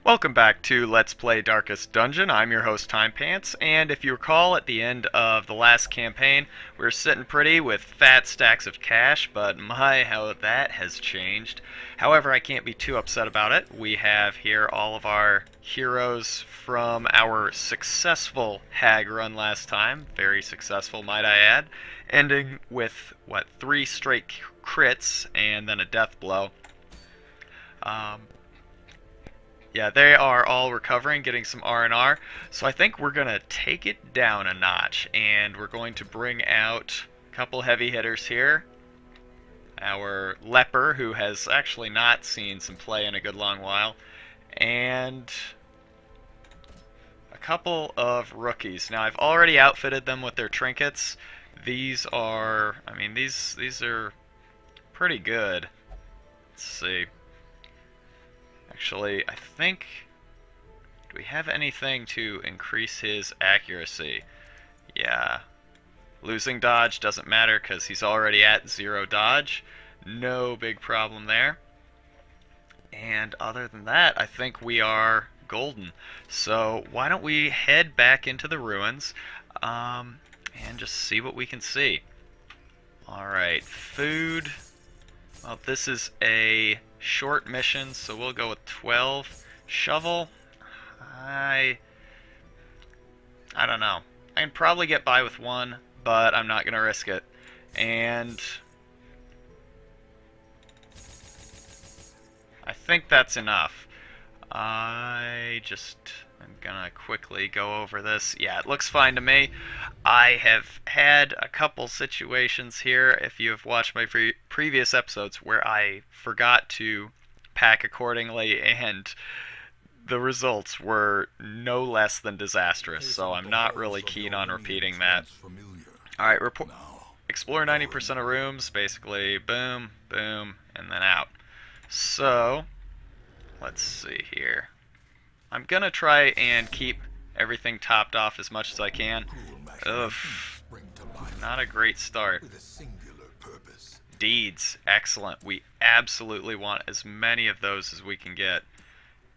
Welcome back to Let's Play Darkest Dungeon. I'm your host, Timepants, and if you recall, at the end of the last campaign, we were sitting pretty with fat stacks of cash, but my, how that has changed. However, I can't be too upset about it. We have here all of our heroes from our successful hag run last time. Very successful, might I add. Ending with, 3 straight crits and then a death blow. Yeah, they are all recovering, getting some R&R. So I think we're going to take it down a notch, and we're going to bring out a couple heavy hitters here. Our leper, who has actually not seen some play in a good long while, and a couple of rookies. Now, I've already outfitted them with their trinkets. These are, these are pretty good. Let's see. Actually, I think... do we have anything to increase his accuracy? Yeah. Losing dodge doesn't matter because he's already at 0 dodge. No big problem there. And other than that, I think we are golden. So why don't we head back into the ruins and just see what we can see. Alright, food. Well, this is a short mission, so we'll go with 12. Shovel, I don't know. I can probably get by with 1, but I'm not going to risk it. And I think that's enough. I'm gonna quickly go over this. Yeah, it looks fine to me. I have had a couple situations here, if you have watched my previous episodes, where I forgot to pack accordingly, and the results were no less than disastrous, so I'm not really keen on repeating that. Alright, explore 90% of rooms, basically boom, boom, and then out. So, let's see here. I'm gonna try and keep everything topped off as much as I can. Ugh, not a great start. Deeds, excellent. We absolutely want as many of those as we can get.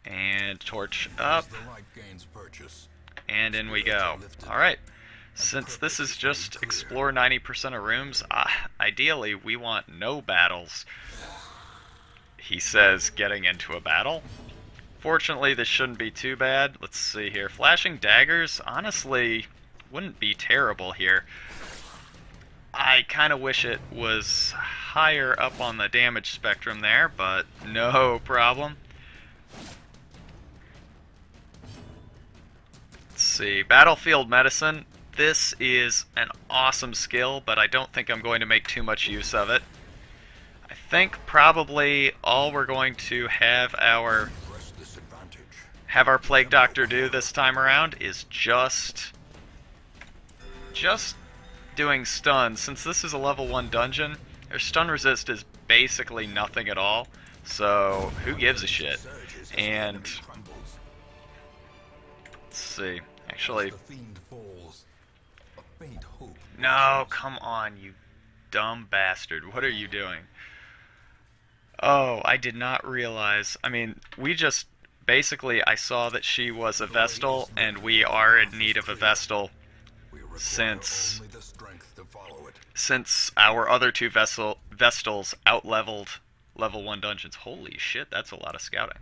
And torch up. And in we go. Alright, since this is just explore 90% of rooms, ideally we want no battles. He says getting into a battle. Fortunately, this shouldn't be too bad. Let's see here. Flashing daggers, honestly, wouldn't be terrible here. I kind of wish it was higher up on the damage spectrum there, but no problem. Let's see. Battlefield medicine. This is an awesome skill, but I don't think I'm going to make too much use of it. I think probably all we're going to have our Plague Doctor do this time around is just doing stun. Since this is a level 1 dungeon, their stun resist is basically nothing at all, so who gives a shit? And let's see, actually, no, come on, you dumb bastard, what are you doing? Oh, I did not realize, we just basically, I saw that she was a Vestal, and we are in need of a Vestal since our other 2 Vestals out-leveled level 1 dungeons. Holy shit, that's a lot of scouting.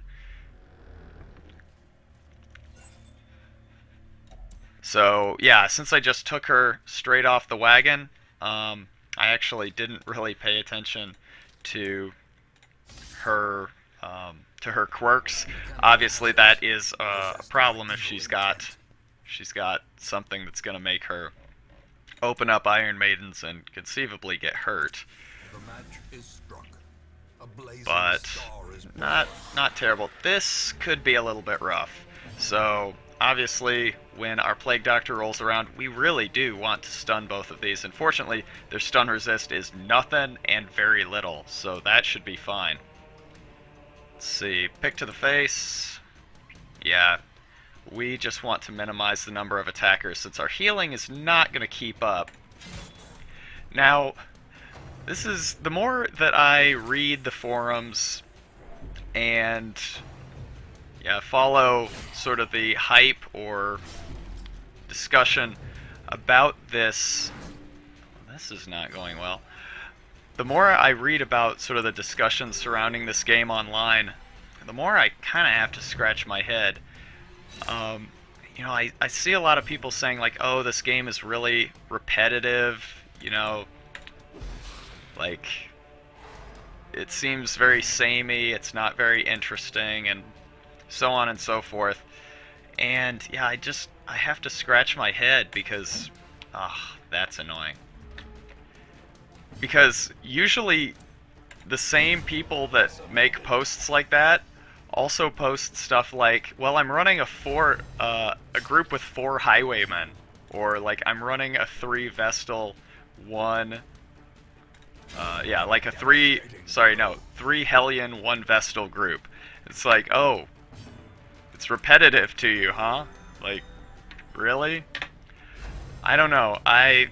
So, yeah, since I just took her straight off the wagon, I actually didn't really pay attention to her quirks. Obviously, that is a problem if she's got something that's going to make her open up Iron Maidens and conceivably get hurt. But not terrible. This could be a little bit rough. So obviously, when our Plague Doctor rolls around, we really do want to stun both of these. Unfortunately, their stun resist is nothing and very little, so that should be fine. Let's see, pick to the face. Yeah, we just want to minimize the number of attackers since our healing is not going to keep up. Now, this is, the more that I read the forums and yeah, follow sort of the hype or discussion about this. This is not going well. The more I read about sort of the discussions surrounding this game online, the more I kind of have to scratch my head. You know, I see a lot of people saying like, oh, this game is really repetitive, you know, like, it seems very samey, it's not very interesting, and so on and so forth. And yeah, I have to scratch my head because, that's annoying. Because usually the same people that make posts like that also post stuff like, well, I'm running a group with 4 highwaymen, or like I'm running a 3 Vestal, 1 yeah, like a 3 Hellion, 1 Vestal group. It's like, oh, it's repetitive to you, huh? Like, really? I don't know. I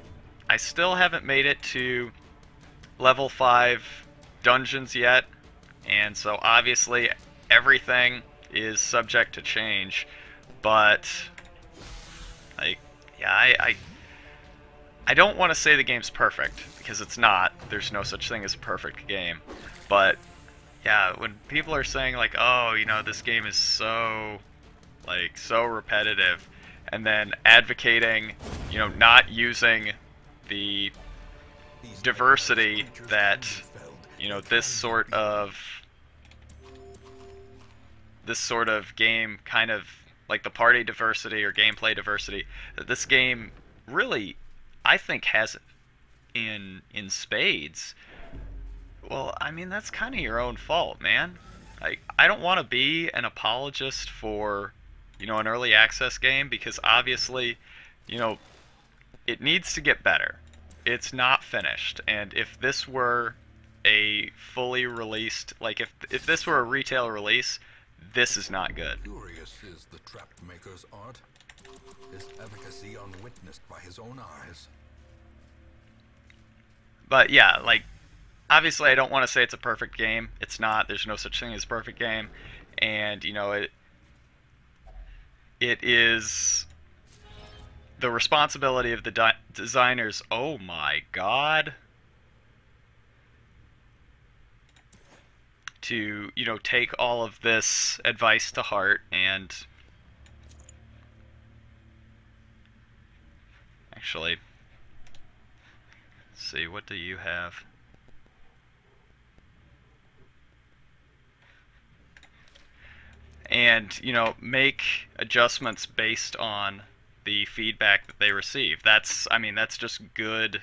still haven't made it to level 5 dungeons yet, and so obviously everything is subject to change, but like, yeah, I don't want to say the game's perfect, because it's not. There's no such thing as a perfect game. But yeah, when people are saying like, oh, you know, this game is so repetitive, and then advocating, you know, not using the diversity that, you know, this sort of game, kind of like the party diversity or gameplay diversity, that this game really, I think, has in spades. Well, I mean, that's kind of your own fault, man. Like, I don't want to be an apologist for, you know, an early access game, because obviously, you know, it needs to get better. It's not finished, and if this were a fully released, like if this were a retail release, this is not good. Curious is the trap maker's art. His efficacy unwitnessed by his own eyes. But yeah, like, obviously I don't want to say it's a perfect game. It's not. There's no such thing as a perfect game. And, you know, it is the responsibility of the designers. Oh my god. To, you know, take all of this advice to heart and actually, let's see, what do you have? And, you know, make adjustments based on the feedback that they receive. That's, I mean, that's just good.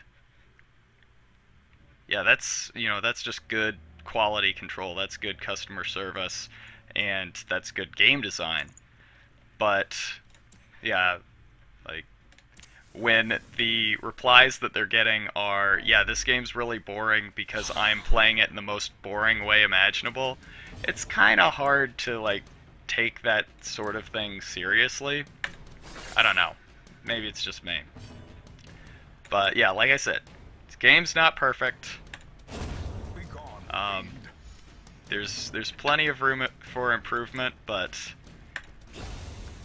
Yeah, that's, you know, that's just good quality control. That's good customer service, and that's good game design. But yeah, like, when the replies that they're getting are, yeah, this game's really boring because I'm playing it in the most boring way imaginable, it's kind of hard to, like, take that sort of thing seriously. I don't know. Maybe it's just me. But yeah, like I said, this game's not perfect. There's plenty of room for improvement, but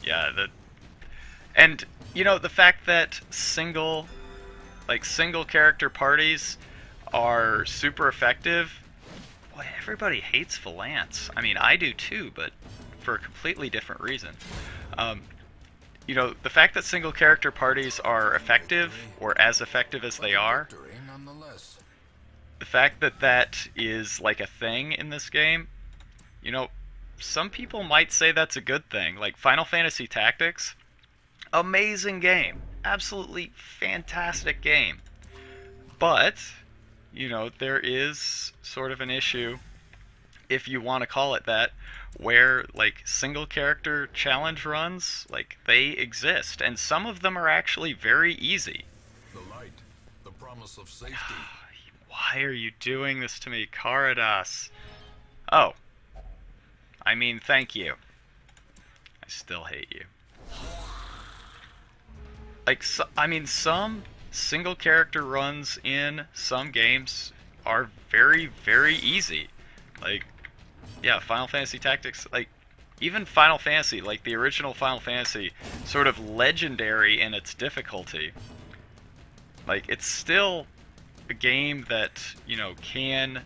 yeah, and you know, the fact that single character parties are super effective. Boy, everybody hates Valance. I mean, I do too, but for a completely different reason. You know, the fact that single character parties are effective, or as effective as they are, the fact that that is like a thing in this game, you know, some people might say that's a good thing. Like Final Fantasy Tactics, amazing game, absolutely fantastic game. But, you know, there is sort of an issue, if you want to call it that, where, like, single character challenge runs, like, they exist, and some of them are actually very easy. The light, the promise of safety. Why are you doing this to me, Karadas? Oh. I mean, thank you. I still hate you. Like, so, I mean, some single character runs in some games are very, very easy. Like, yeah, Final Fantasy Tactics, like, even Final Fantasy, like the original Final Fantasy, sort of legendary in its difficulty. Like, it's still a game that, you know, can,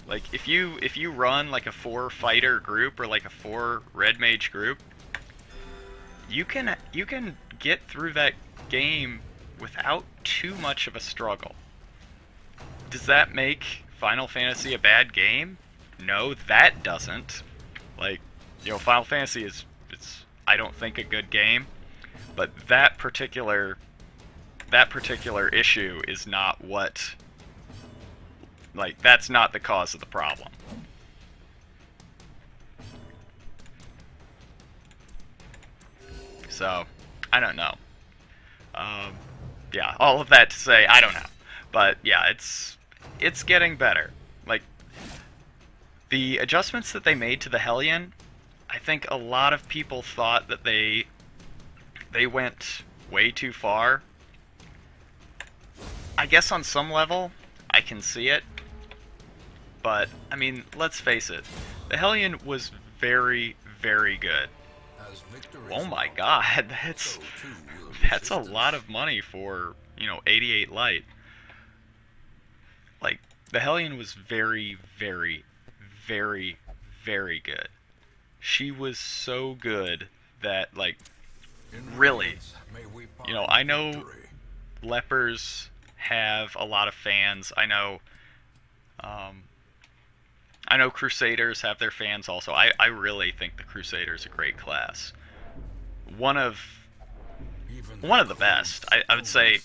like, if you run like a 4-fighter group or like a 4 red mage group, you can get through that game without too much of a struggle. Does that make Final Fantasy a bad game? No, that doesn't. Like, you know, Final Fantasy it's I don't think a good game, but that particular issue is not what, like, that's not the cause of the problem. So, I don't know. Yeah, all of that to say, I don't know. But yeah, it's getting better. Like, the adjustments that they made to the Hellion, I think a lot of people thought that they went way too far. I guess on some level, I can see it. But, I mean, let's face it. The Hellion was very, very good. Oh my god, that's a lot of money for, you know, 88 light. Like, the Hellion was very, very, very, very good. She was so good that, like, really, you know, I know lepers have a lot of fans. I know Crusaders have their fans also. I really think the Crusader's a great class. One of the best. I would say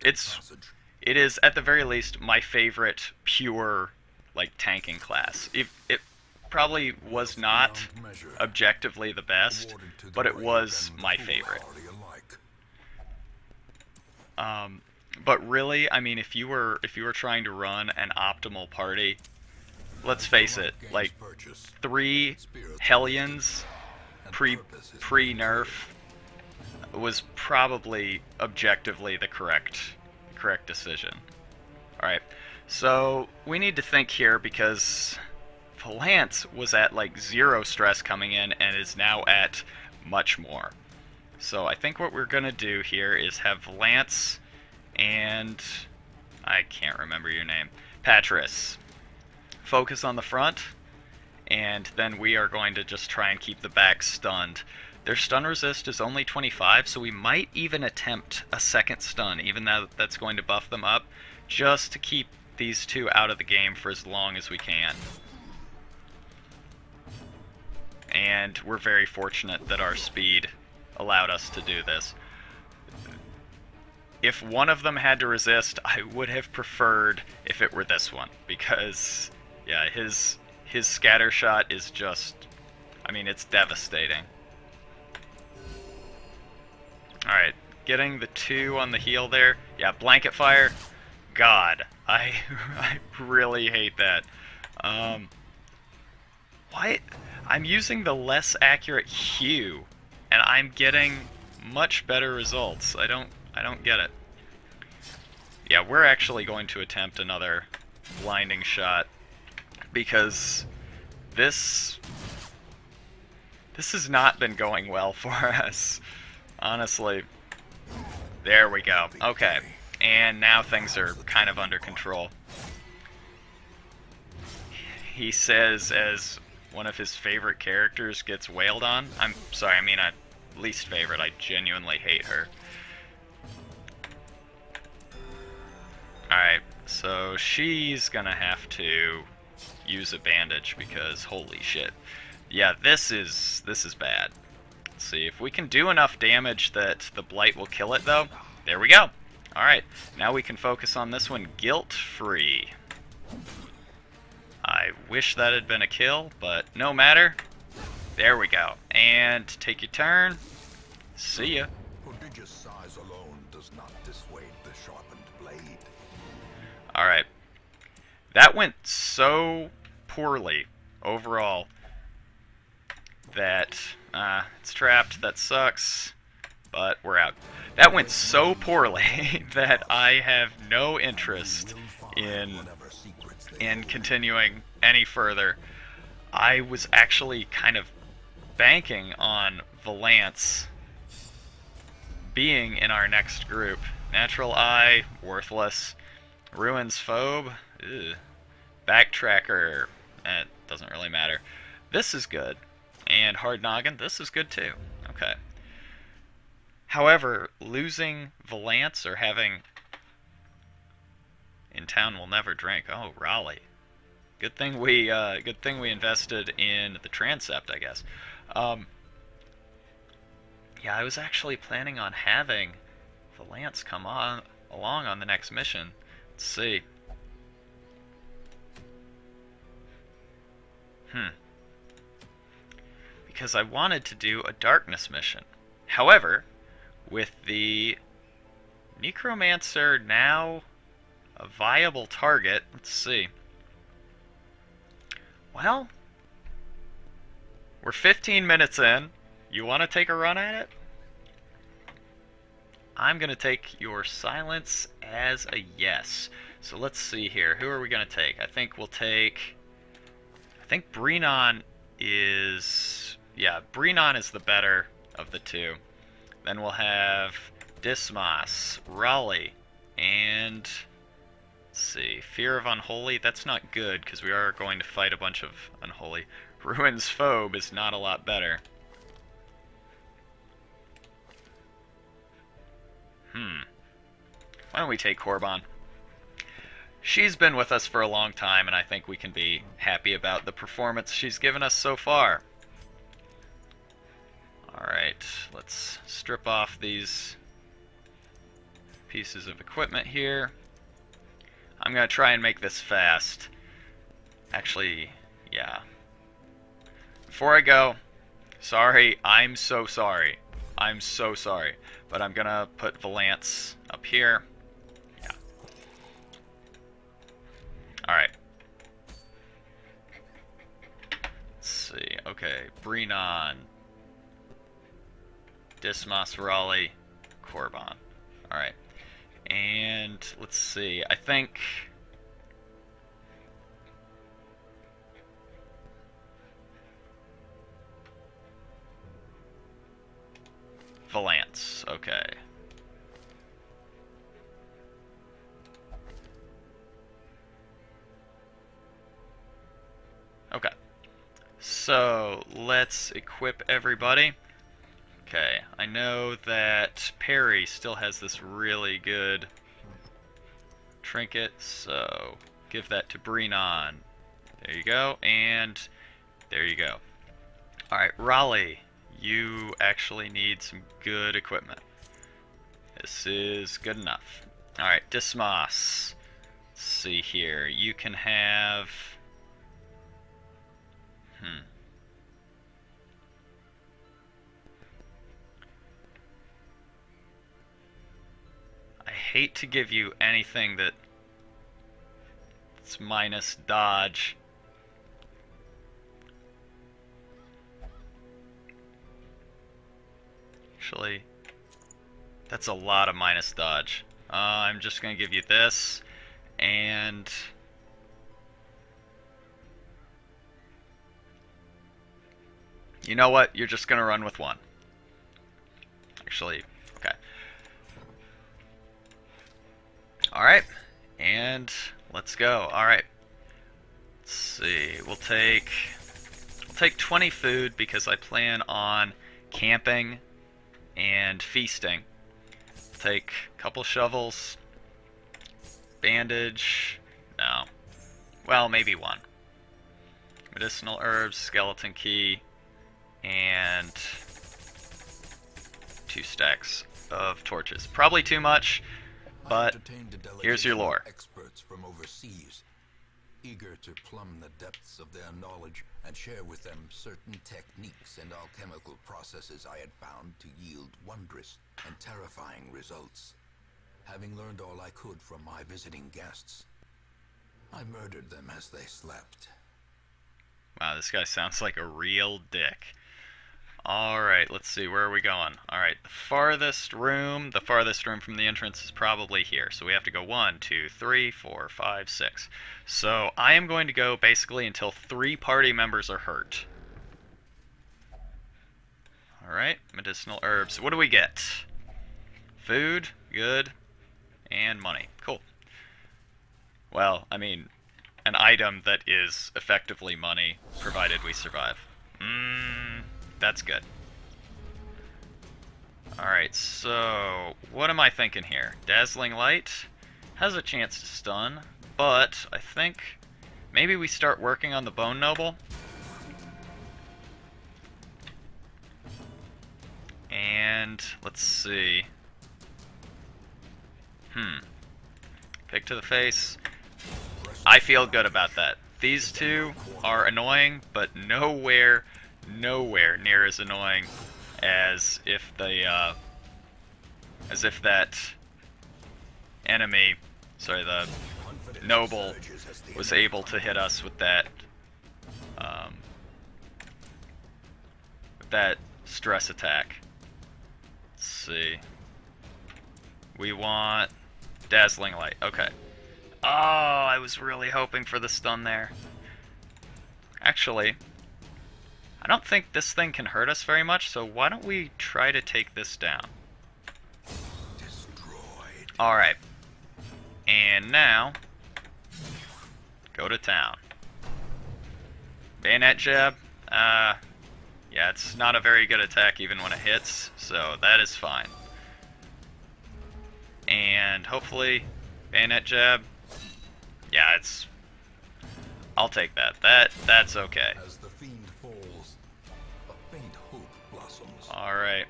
it is at the very least my favorite pure, like, tanking class. It probably was not objectively the best, but it was my favorite. But really, I mean, if you were trying to run an optimal party, let's face it, like, 3 Hellions pre-nerf was probably objectively the correct decision. Alright, so we need to think here, because Lance was at like 0 stress coming in and is now at much more. So I think what we're gonna do here is have Lance and I can't remember your name, Patris, focus on the front, and then we are going to just try and keep the back stunned. Their stun resist is only 25, so we might even attempt a second stun, even though that's going to buff them up, just to keep these two out of the game for as long as we can. And we're very fortunate that our speed allowed us to do this. If one of them had to resist, I would have preferred if it were this one, because, yeah, his scatter shot is just, I mean, it's devastating. Alright, getting the 2 on the heel there. Yeah, blanket fire. God, I really hate that. What? I'm using the less accurate hue, and I'm getting much better results. I don't get it. Yeah, we're actually going to attempt another blinding shot, because this has not been going well for us, honestly. There we go. Okay, and now things are kind of under control. He says, as one of his favorite characters gets wailed on. I'm sorry, I mean, least favorite. I genuinely hate her. Alright, so she's gonna have to use a bandage, because holy shit. Yeah, this is bad. Let's see if we can do enough damage that the blight will kill it, though. There we go. Alright, now we can focus on this one guilt-free. I wish that had been a kill, but no matter. There we go. And take your turn. See ya. Prodigious size alone does not dissuade the sharpened blade. Alright. That went so poorly overall that it's trapped. That sucks, but we're out. That went so poorly that I have no interest in continuing any further. I was actually kind of banking on Valance being in our next group. Natural Eye, worthless. Ruins Phobe, ew. Backtracker, doesn't really matter. This is good. And Hard Noggin, this is good too. Okay. However, losing Valance or having In Town Will Never Drink. Oh, Raleigh. Good thing we invested in the transept, I guess. Yeah, I was actually planning on having Valance come along on the next mission. Let's see. Because I wanted to do a darkness mission. However, with the Necromancer now a viable target, let's see. Well, we're 15 minutes in. You want to take a run at it? I'm going to take your silence as a yes. So let's see here. Who are we going to take? I think we'll take... I think Brenon is... Yeah, Brenon is the better of the two. Then we'll have Dismas, Raleigh, and... Let's see, Fear of Unholy. That's not good, because we are going to fight a bunch of Unholy. Ruins Phobe is not a lot better. Why don't we take Korban? She's been with us for a long time, and I think we can be happy about the performance she's given us so far. Alright, let's strip off these pieces of equipment here. I'm going to try and make this fast. Actually, yeah. Before I go, sorry, I'm so sorry. I'm so sorry. But I'm going to put Valance up here. Yeah. Alright. Let's see. Okay, Brenon, Dismas, Raleigh, Korban. Alright. And let's see. I think... Valance. Okay. Okay. So, let's equip everybody. Okay, I know that Perry still has this really good trinket, so give that to Brenon. There you go, and there you go. Alright, Raleigh, you actually need some good equipment. This is good enough. Alright, Dismas. Let's see here. You can have... I hate to give you anything that's minus dodge. Actually, that's a lot of minus dodge. I'm just going to give you this, and... You know what? You're just going to run with one. Actually, okay. Alright, and let's go. Alright. Let's see. We'll take 20 food because I plan on camping and feasting. Take a couple shovels. Bandage. No. Well, maybe one. Medicinal herbs, skeleton key, and 2 stacks of torches. Probably too much, but here's your lore. Experts from overseas, eager to plumb the depths of their knowledge and share with them certain techniques and alchemical processes I had found to yield wondrous and terrifying results. Having learned all I could from my visiting guests, I murdered them as they slept. Wow, this guy sounds like a real dick. Alright, let's see, where are we going? Alright, the farthest room from the entrance is probably here. So we have to go 1, 2, 3, 4, 5, 6. So I am going to go basically until 3 party members are hurt. Alright, medicinal herbs. What do we get? Food, good, and money. Cool. Well, I mean, an item that is effectively money, provided we survive. That's good. Alright, so what am I thinking here? Dazzling Light has a chance to stun, but I think maybe we start working on the Bone Noble. And let's see. Pick to the face. I feel good about that. These two are annoying, but nowhere near as annoying as if the that enemy, sorry, the noble was able to hit us with that stress attack. Let's see. We want Dazzling Light. Okay. Oh, I was really hoping for the stun there. Actually, I don't think this thing can hurt us very much, so why don't we try to take this down? Alright. And now, go to town. Bayonet jab. Yeah, it's not a very good attack even when it hits, so that is fine. And hopefully, bayonet jab. Yeah, it's... I'll take that. That's okay. As the fiend falls, a faint hope blossoms. Alright.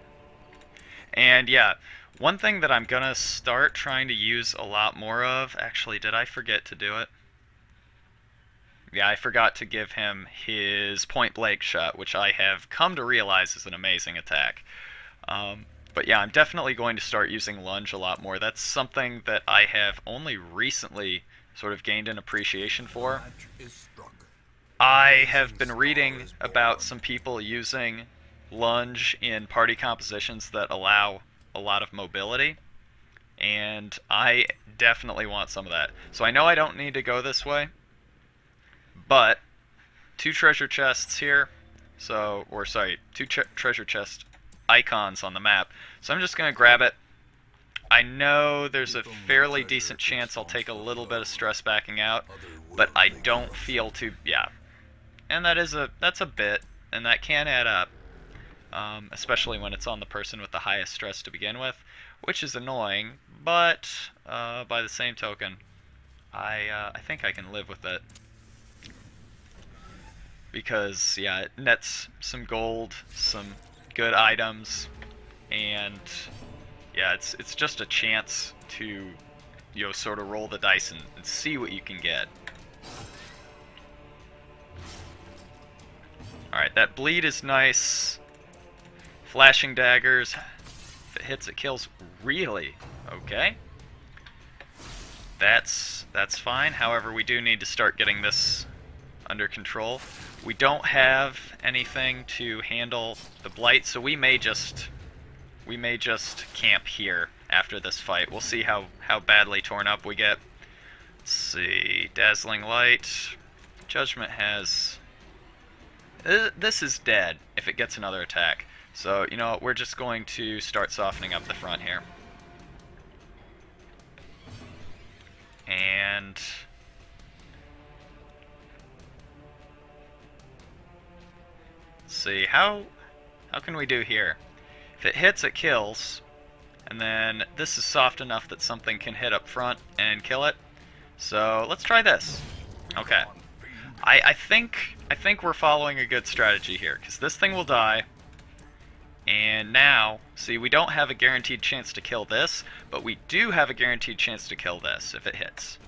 And yeah, one thing that I'm gonna start trying to use a lot more of... Actually, did I forget to do it? Yeah, I forgot to give him his point-blank shot, which I have come to realize is an amazing attack. But yeah, I'm definitely going to start using lunge a lot more. That's something that I have only recently sort of gained an appreciation for. I have been reading about some people using lunge in party compositions that allow a lot of mobility, and I definitely want some of that. So I know I don't need to go this way, but 2 treasure chests here, so, or sorry, 2 treasure chest icons on the map. So I'm just going to grab it. I know there's a fairly decent chance I'll take a little bit of stress backing out, but I don't feel too, yeah. And that's a bit, and that can add up, especially when it's on the person with the highest stress to begin with, which is annoying, but by the same token, I think I can live with it. Because, yeah, it nets some gold, some good items, and yeah, it's just a chance to, you know, sort of roll the dice and see what you can get. Alright, that bleed is nice. Flashing daggers. If it hits, it kills. Really? Okay. That's fine. However, we do need to start getting this under control. We don't have anything to handle the blight, so we may just camp here after this fight. We'll see how badly torn up we get. Let's see. Dazzling Light. Judgment has... This is dead if it gets another attack. So, you know what, we're just going to start softening up the front here. And... let's see, how can we do here? If it hits, it kills. And then this is soft enough that something can hit up front and kill it. So, let's try this. Okay. I think we're following a good strategy here, because this thing will die. And now, see, we don't have a guaranteed chance to kill this, but we do have a guaranteed chance to kill this if it hits.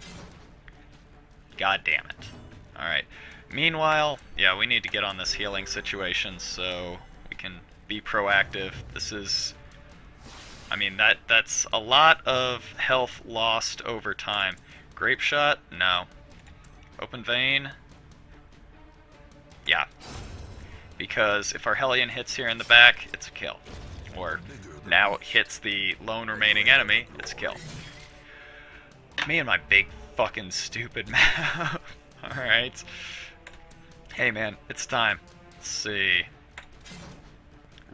God damn it. Alright. Meanwhile, yeah, we need to get on this healing situation so we can be proactive. This is... I mean, that's a lot of health lost over time. Grape shot? No. Open vein? Yeah. because if our Hellion hits here in the back, it's a kill. Or now it hits the lone remaining enemy, it's a kill. Me and my big fucking stupid map. Alright. Hey man, it's time. Let's see.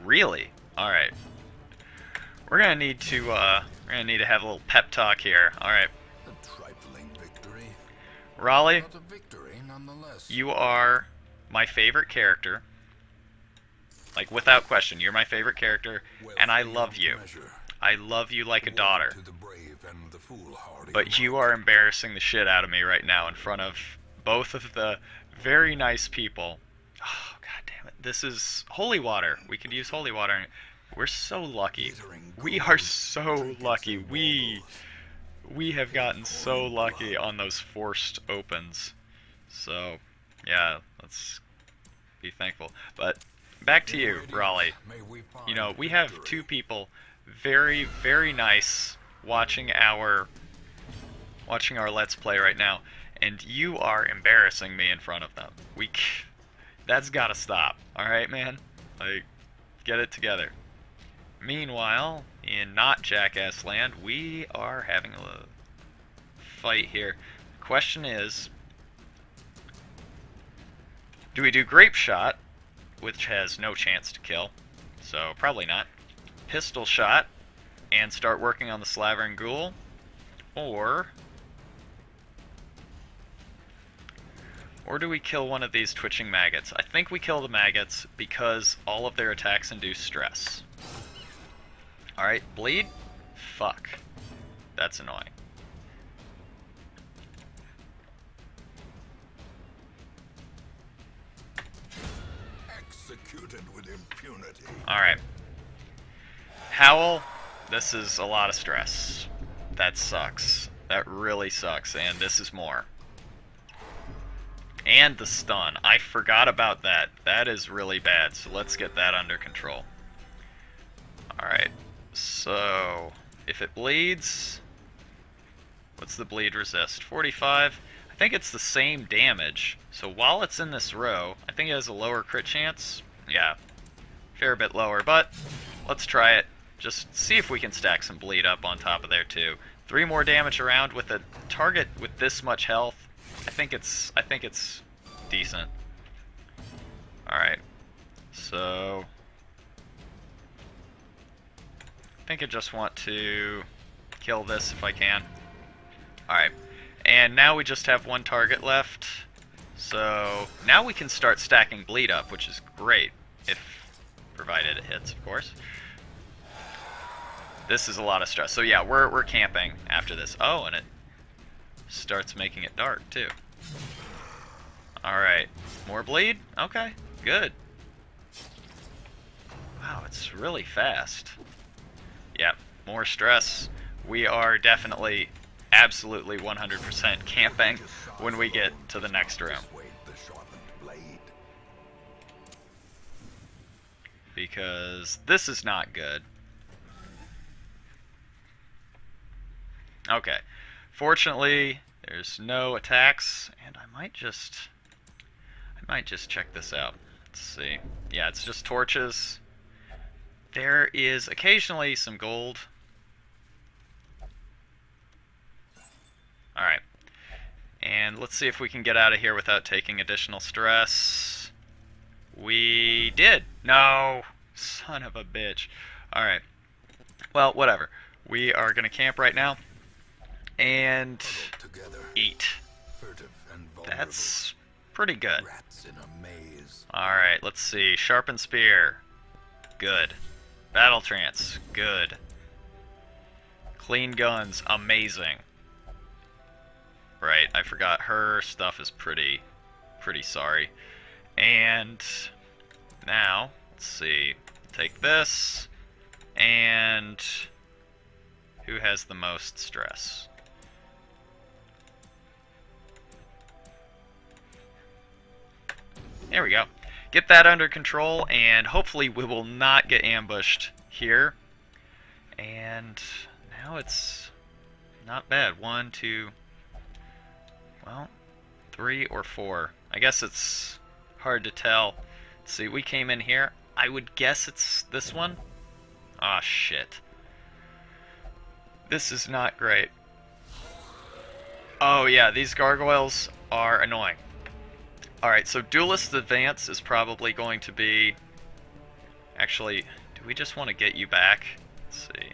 Really? Alright. We're gonna need to have a little pep talk here. Alright. A trifling victory. Raleigh, But a victory nonetheless. you are my favorite character. Like, without question, you're my favorite character, and I love you. I love you like a daughter. To the brave and the foolhardy. But you are embarrassing the shit out of me right now in front of both of the very nice people. Oh, god damn it. This is holy water. We could use holy water. We're so lucky. We are so lucky. We have gotten so lucky on those forced opens. So, yeah, let's be thankful. But back to you, Raleigh. You know, we have two people very, very nice watching our Let's Play right now, and you are embarrassing me in front of them. That's gotta stop, alright, man? Like, get it together. Meanwhile, in not Jackass Land, we are having a fight here. The question is, do we do Grape Shot, which has no chance to kill, so probably not, Pistol Shot, and start working on the Slavering Ghoul, or do we kill one of these twitching maggots? I think we kill the maggots because all of their attacks induce stress. Alright, bleed? Fuck. That's annoying. Executed with impunity. Alright. Howl, this is a lot of stress. That sucks. That really sucks, and this is more. And the stun. I forgot about that. That is really bad, so let's get that under control. Alright, so if it bleeds, what's the bleed resist? 45? I think it's the same damage, so while it's in this row, I think it has a lower crit chance. Yeah, fair bit lower, but let's try it. Just see if we can stack some bleed up on top of there too. 3 more damage around with a target with this much health. I think it's decent. Alright. So I think I just want to kill this if I can. Alright. And now we just have one target left. So now we can start stacking bleed up, which is great. If provided it hits, of course. This is a lot of stress. So yeah, we're camping after this. Oh, and it starts making it dark too. Alright. More bleed? Okay. Good. Wow, it's really fast. Yep. More stress. We are definitely, absolutely 100% camping when we get to the next room. Because this is not good. Okay. Fortunately, there's no attacks, and I might just check this out. Let's see. Yeah, it's just torches. There is occasionally some gold. Alright. And let's see if we can get out of here without taking additional stress. We did! No! Son of a bitch. Alright. Well, whatever. We are going to camp right now. And eat. That's pretty good. Alright, let's see. Sharpened Spear. Good. Battle Trance. Good. Clean Guns. Amazing. Right, I forgot her stuff is pretty sorry. And now, let's see. Take this. And who has the most stress? There we go. Get that under control, and hopefully we will not get ambushed here. And now it's not bad. 1, 2, well, 3 or 4. I guess it's hard to tell. See, we came in here. I would guess it's this one. Ah, shit. This is not great. Oh yeah, these gargoyles are annoying. Alright, so Duelist Advance is probably going to be... Actually, do we just want to get you back? Let's see.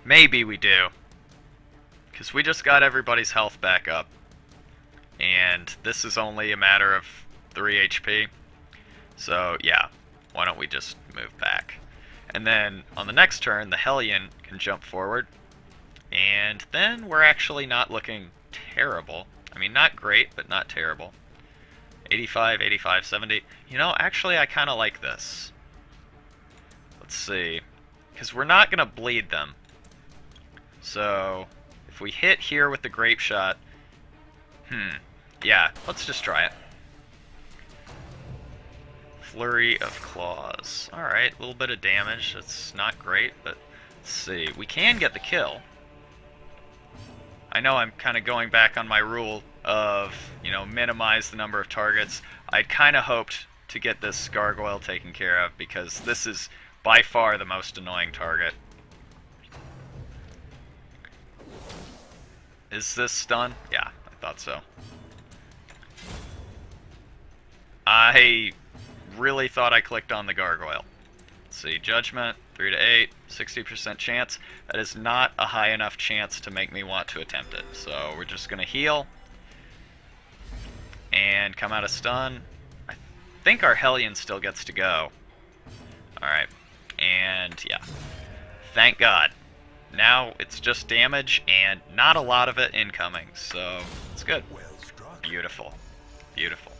Maybe we do. Because we just got everybody's health back up. And this is only a matter of 3 HP. So, yeah. Why don't we just move back? And then, on the next turn, the Hellion can jump forward. And then we're actually not looking terrible. I mean, not great, but not terrible. 85, 85, 70. You know, actually, I kind of like this. Let's see. Because we're not going to bleed them. So, if we hit here with the Grape Shot... Yeah, let's just try it. Flurry of Claws. Alright, a little bit of damage. That's not great, but let's see. We can get the kill. I know I'm kind of going back on my rule of, you know, minimize the number of targets. I kind of hoped to get this gargoyle taken care of because this is by far the most annoying target. Is this stun? Yeah, I thought so. I really thought I clicked on the gargoyle. Let's see, Judgment, 3 to 8, 60% chance. That is not a high enough chance to make me want to attempt it. So we're just going to heal and come out of stun. I think our Hellion still gets to go. Alright, and yeah, thank God. Now it's just damage and not a lot of it incoming, so it's good. Beautiful. Beautiful.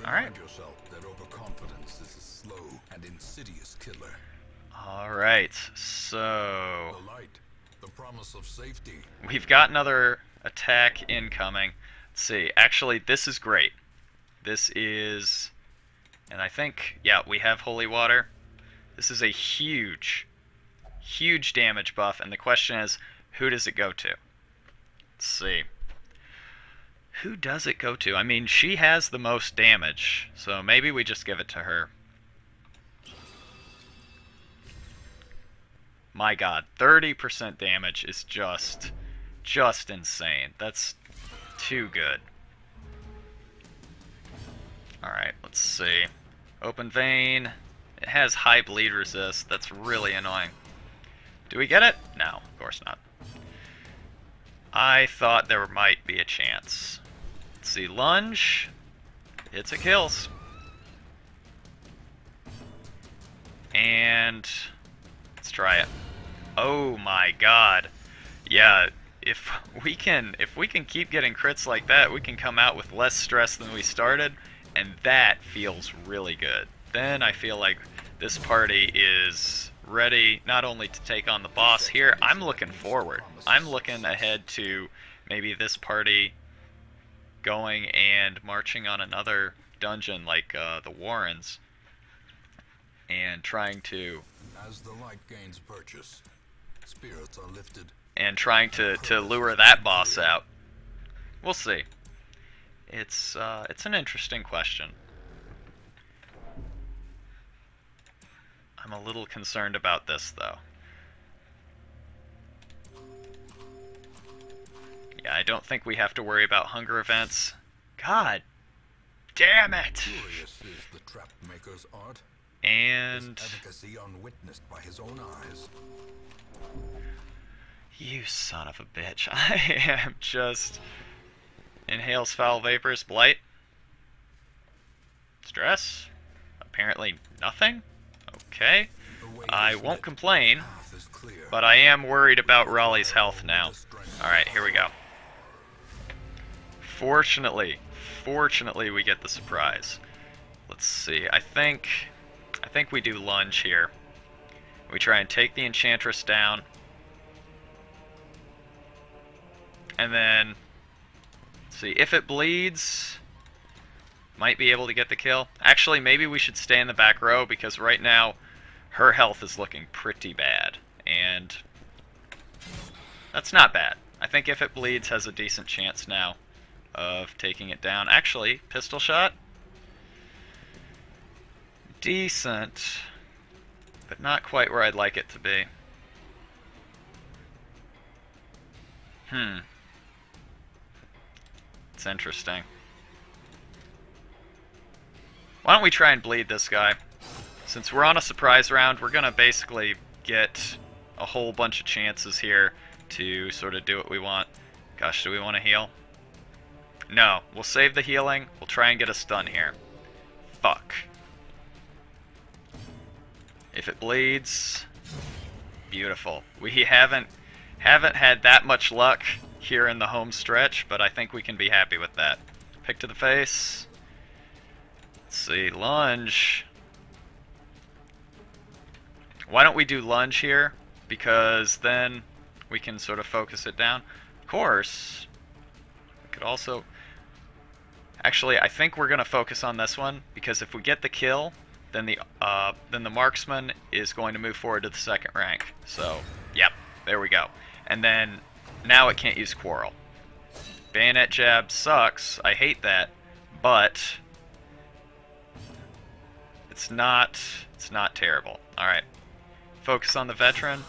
Alright. Yourself that overconfidence is a slow and insidious killer. Alright, so... The light, the promise of safety. We've got another attack incoming. Let's see, actually this is great. This is... And I think, yeah, we have Holy Water. This is a huge, huge damage buff, and the question is, who does it go to? Let's see. Who does it go to? I mean, she has the most damage, so maybe we just give it to her. My god, 30% damage is just insane. That's too good. Alright, let's see. Open Vein. It has high bleed resist. That's really annoying. Do we get it? No, of course not. I thought there might be a chance. Let's see, Lunge. Hits it kills. And let's try it. Oh my god. Yeah, if we can keep getting crits like that, we can come out with less stress than we started, and that feels really good. Then I feel like this party is ready not only to take on the boss here, I'm looking forward. I'm looking ahead to maybe this party going and marching on another dungeon like the Warrens and trying to... As the light gains purchase, spirits are lifted. And trying to lure that boss out. We'll see. It's an interesting question. I'm a little concerned about this, though. Yeah, I don't think we have to worry about hunger events. God damn it! Curious is the trap maker's art. And... His efficacy unwitnessed by his own eyes. You son of a bitch. I am just... Inhales foul vapors, blight. Stress. Apparently nothing. Okay. I won't complain, but I am worried about Raleigh's health now. Alright, here we go. Fortunately we get the surprise. Let's see, I think we do Lunge here. We try and take the Enchantress down. And then, let's see, if it bleeds, might be able to get the kill. Actually, maybe we should stay in the back row, because right now, her health is looking pretty bad. And that's not bad. I think if it bleeds, has a decent chance now of taking it down. Actually, pistol shot. Decent, but not quite where I'd like it to be. It's interesting. Why don't we try and bleed this guy? Since we're on a surprise round, we're gonna basically get a whole bunch of chances here to sort of do what we want. Gosh, do we want to heal? No, we'll save the healing. We'll try and get a stun here. Fuck. If it bleeds, beautiful. We haven't had that much luck here in the home stretch, but I think we can be happy with that. Pick to the face. Let's see, lunge. Why don't we do lunge here? Because then we can sort of focus it down. Of course, we could also... Actually, I think we're going to focus on this one, because if we get the kill, then the marksman is going to move forward to the second rank. So, yep, there we go. And then, now it can't use Quarrel. Bayonet jab sucks, I hate that, but it's not terrible. Alright, focus on the veteran.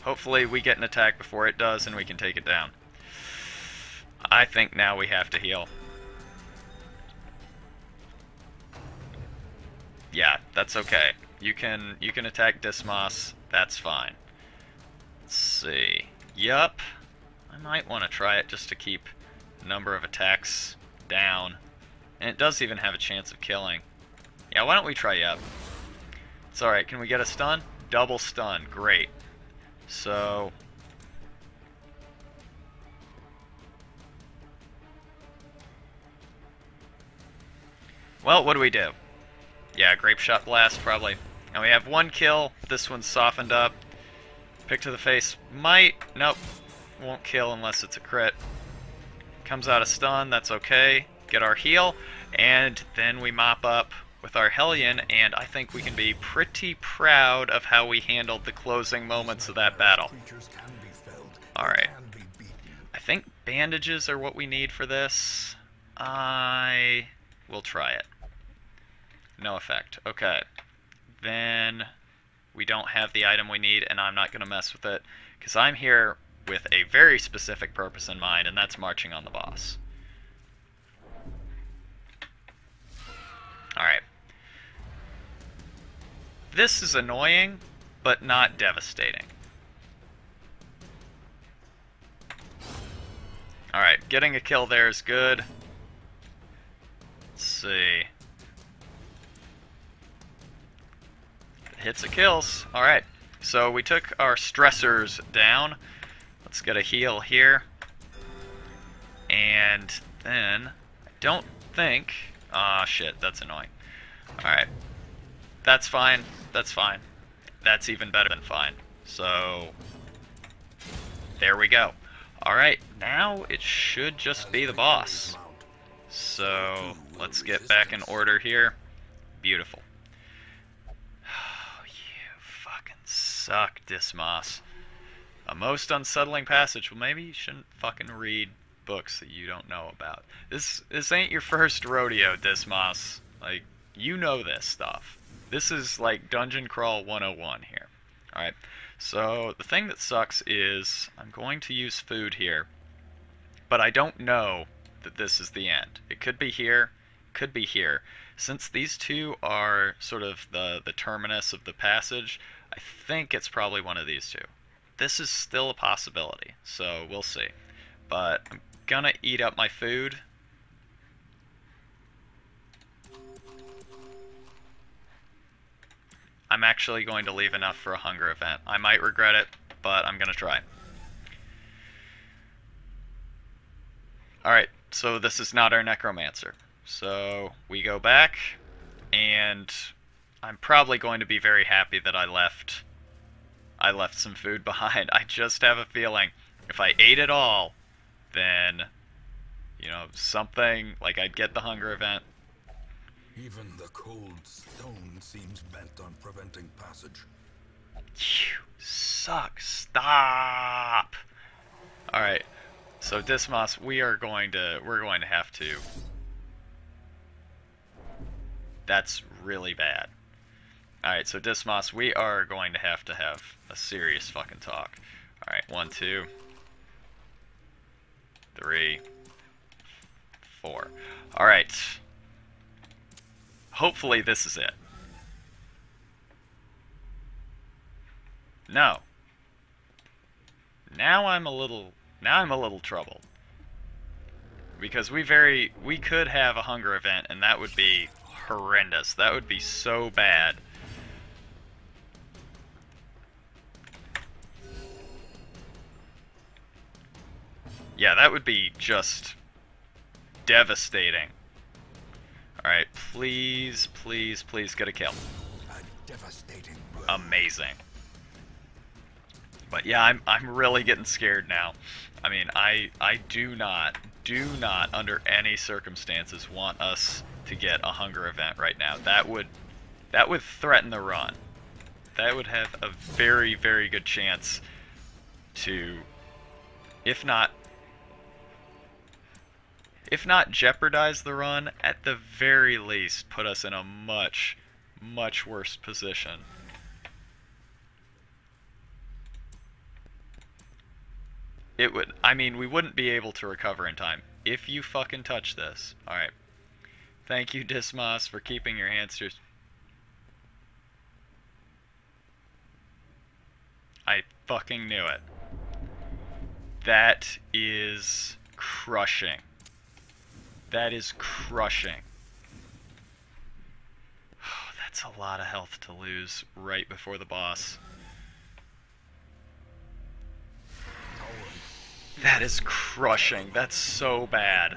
Hopefully we get an attack before it does and we can take it down. I think now we have to heal. Yeah, that's okay. You can attack Dismas. That's fine. Let's see. Yup. I might want to try it just to keep the number of attacks down. And it does even have a chance of killing. Yeah, why don't we try Yup? It's alright. Can we get a stun? Double stun. Great. So... well, what do we do? Yeah, Grape Shot Blast, probably. And we have one kill. This one's softened up. Pick to the face. Might. Nope. Won't kill unless it's a crit. Comes out a stun. That's okay. Get our heal. And then we mop up with our Hellion. And I think we can be pretty proud of how we handled the closing moments of that battle. Alright. I think bandages are what we need for this. I will try it. No effect. Okay. Then we don't have the item we need, and I'm not going to mess with it, because I'm here with a very specific purpose in mind, and that's marching on the boss. Alright. This is annoying, but not devastating. Alright, getting a kill there is good. Let's see. Hits and kills. Alright, so we took our stressors down. Let's get a heal here. And then, I don't think... ah, shit, that's annoying. Alright. That's fine. That's fine. That's even better than fine. So, there we go. Alright, now it should just be the boss. So, let's get back in order here. Beautiful. Suck, Dismas. A most unsettling passage. Well, maybe you shouldn't fucking read books that you don't know about. This ain't your first rodeo, Dismas. Like, you know this stuff. This is like Dungeon Crawl 101 here. Alright, so the thing that sucks is I'm going to use food here, but I don't know that this is the end. It could be here, could be here. Since these two are sort of the terminus of the passage, I think it's probably one of these two. This is still a possibility, so we'll see. But I'm gonna eat up my food. I'm actually going to leave enough for a hunger event. I might regret it, but I'm gonna try. Alright, so this is not our Necromancer. So we go back, and I'm probably going to be very happy that I left some food behind. I just have a feeling if I ate it all, then, you know, something, like I'd get the hunger event. Even the cold stone seems bent on preventing passage. You suck. Stop. All right. So Dismas, we're going to have to. That's really bad. All right, so Dismas, we are going to have a serious fucking talk. All right, 1, 2, 3, 4. All right. Hopefully this is it. No. Now I'm a little troubled. Because we could have a hunger event, and that would be horrendous. That would be so bad. Yeah, that would be just devastating. Alright, please, please, please get a kill. A devastating blow. Amazing. But yeah, I'm really getting scared now. I mean, I do not under any circumstances want us to get a hunger event right now. That would threaten the run. That would have a very, very good chance to, if not jeopardize the run, at the very least put us in a much, much worse position. It would, I mean, we wouldn't be able to recover in time if you fucking touch this. Alright. Thank you, Dismas, for keeping your hamsters. I fucking knew it. That is crushing. That is crushing. Oh, that's a lot of health to lose right before the boss. That is crushing. That's so bad.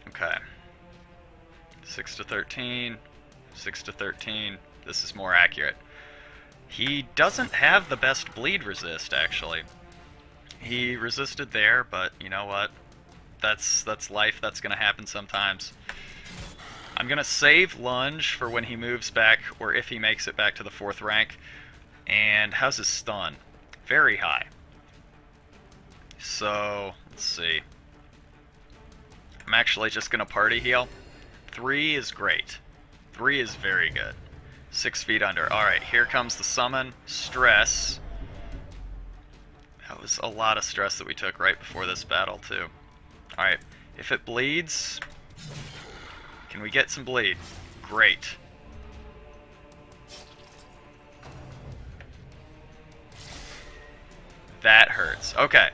Okay. 6 to 13. 6 to 13. This is more accurate. He doesn't have the best bleed resist, actually. He resisted there, but you know what? That's life. That's gonna happen sometimes. I'm gonna save lunge for when he moves back, or if he makes it back to the 4th rank. And how's his stun? Very high. So, let's see. I'm actually just gonna party heal. 3 is great. 3 is very good. 6 feet under. Alright, here comes the summon. Stress. That was a lot of stress that we took right before this battle, too. Alright, if it bleeds... Can we get some bleed? Great. That hurts. Okay.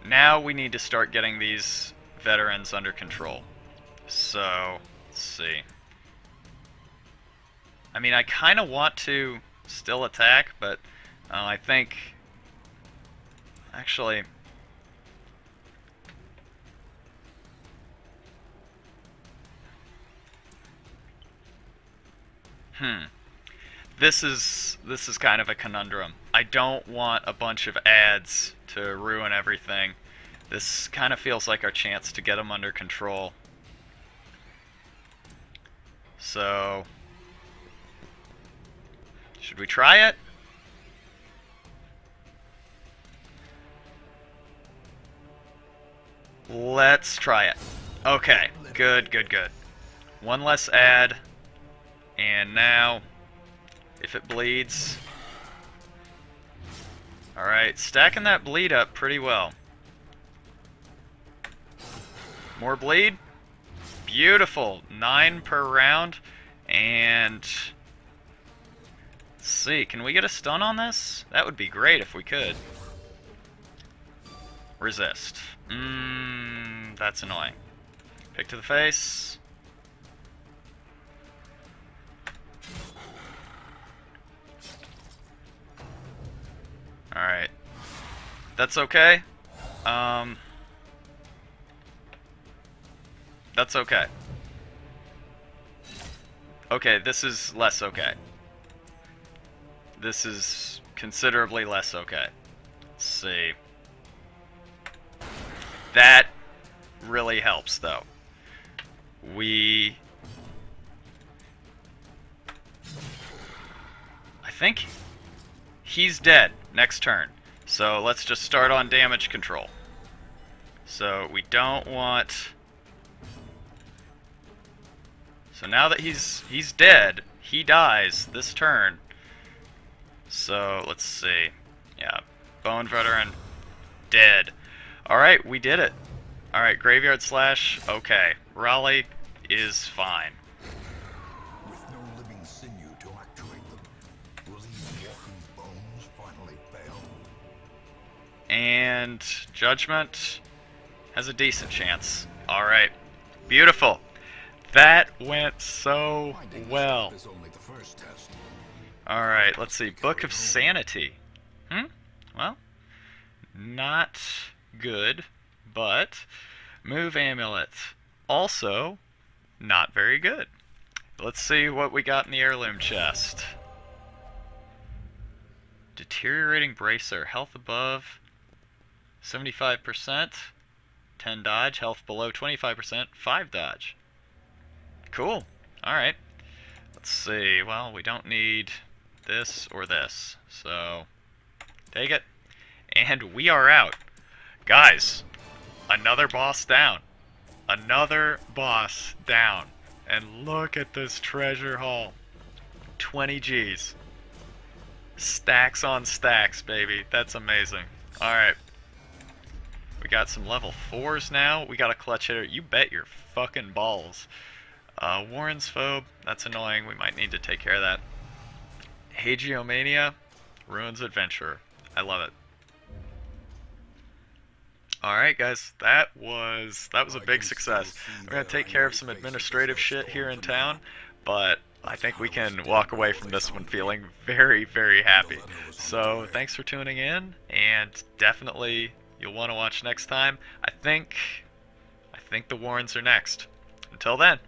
Now we need to start getting these veterans under control. So, let's see. I mean, I kind of want to still attack, but I think... Actually... This is kind of a conundrum. I don't want a bunch of ads to ruin everything. This kind of feels like our chance to get them under control. So, should we try it? Let's try it. Okay, good, good, good. One less ad, and now, if it bleeds... Alright, stacking that bleed up pretty well. More bleed. Beautiful. 9 per round. And... Let's see, can we get a stun on this? That would be great if we could. Resist. That's annoying. Pick to the face. Alright. That's okay. That's okay. Okay, this is less okay. This is considerably less okay. Let's see. That really helps, though. I think he's dead next turn. So let's just start on damage control. So we don't want... So now that he's dead, he dies this turn. So let's see. Yeah, Bone Veteran, dead. Alright, we did it. Alright, Graveyard Slash, okay. Raleigh is fine. With no living sinew to actuate them, will these walking bones finally fail? And Judgment has a decent chance. Alright, beautiful. That went so well. Is only the first test. Alright, let's see. Book of Sanity. Well, not good, but Move Amulet. Also, not very good. Let's see what we got in the heirloom chest. Deteriorating Bracer. Health above 75%. 10 dodge. Health below 25%. 5 dodge. Cool. Alright. Let's see. Well, we don't need this or this. So, take it. And we are out. Guys, another boss down. Another boss down. And look at this treasure haul. 20 G's. Stacks on stacks, baby. That's amazing. Alright. We got some level 4s now. We got a clutch hitter. You bet your fucking balls. Warren's Phobe. That's annoying. We might need to take care of that. Hagiomania. Ruins Adventurer. I love it. Alright guys, that was a big success. We're going to take care of some administrative shit here in town, but I think we can walk away from this one feeling very, very happy. So thanks for tuning in, and definitely you'll want to watch next time. I think the Warrens are next. Until then.